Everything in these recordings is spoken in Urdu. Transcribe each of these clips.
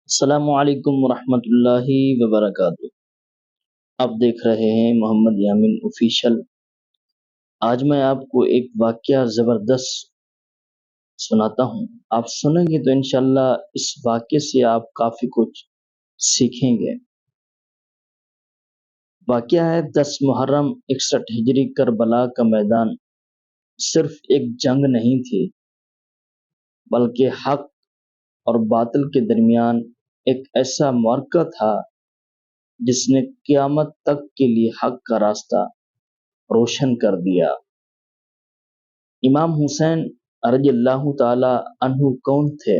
السلام علیکم ورحمۃ اللہ وبرکاتہ۔ آپ دیکھ رہے ہیں محمد یامین آفیشل۔ آج میں آپ کو ایک واقعہ زبردست سناتا ہوں، آپ سنیں گے تو انشاءاللہ اس واقعے سے آپ کافی کچھ سیکھیں گے۔ واقعہ ہے 10 محرم 61 ہجری، کربلا کا میدان صرف ایک جنگ نہیں تھی، بلکہ حق اور باطل کے درمیان ایک ایسا معرکہ تھا جس نے قیامت تک کے لیے حق کا راستہ روشن کر دیا۔ امام حسین رضی اللہ تعالی عنہ کون تھے؟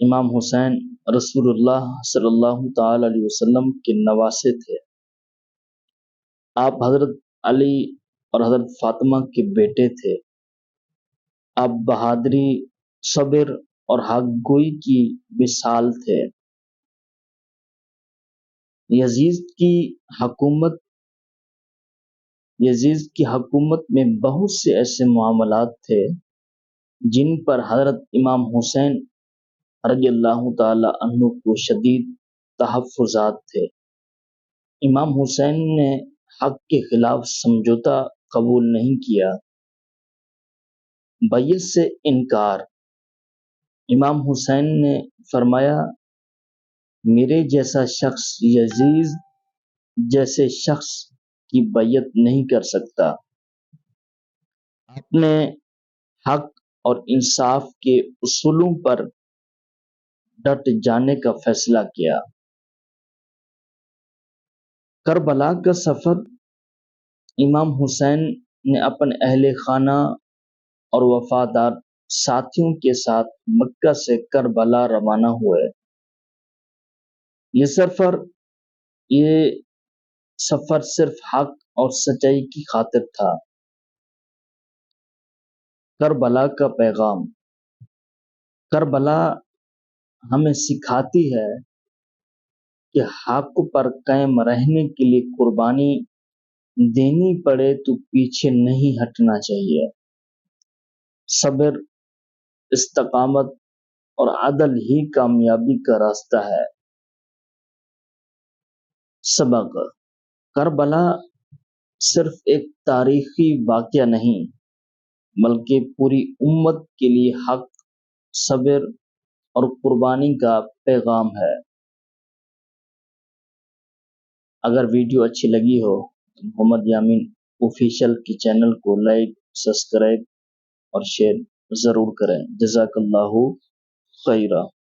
امام حسین رسول اللہ صلی اللہ تعالی علیہ وسلم کے نواسے تھے۔ آپ حضرت علی اور حضرت فاطمہ کے بیٹے تھے۔ آپ بہادری، صبر اور حق گوئی کی مثال تھے۔ یزید کی حکومت میں بہت سے ایسے معاملات تھے جن پر حضرت امام حسین رضی اللہ تعالی عنہ کو شدید تحفظات تھے۔ امام حسین نے حق کے خلاف سمجھوتا قبول نہیں کیا۔ بیعت سے انکار۔ امام حسین نے فرمایا، میرے جیسا شخص یزید جیسے شخص کی بیعت نہیں کر سکتا۔ آپ نے حق اور انصاف کے اصولوں پر ڈٹ جانے کا فیصلہ کیا۔ کربلا کا سفر۔ امام حسین نے اپنے اہل خانہ اور وفادار ساتھیوں کے ساتھ مکہ سے کربلا روانہ ہوئے۔ یہ سفر صرف حق اور سچائی کی خاطر تھا۔ کربلا کا پیغام۔ کربلا ہمیں سکھاتی ہے کہ حق پر قائم رہنے کے لیے قربانی دینی پڑے تو پیچھے نہیں ہٹنا چاہیے۔ صبر، استقامت اور عدل ہی کامیابی کا راستہ ہے۔ سبق۔ کربلا صرف ایک تاریخی واقعہ نہیں، بلکہ پوری امت کے لیے حق، صبر اور قربانی کا پیغام ہے۔ اگر ویڈیو اچھی لگی ہو تو محمد یامین آفیشل کے چینل کو لائک، سبسکرائب اور شیئر ضرور کریں۔ جزاک اللہ خیرہ۔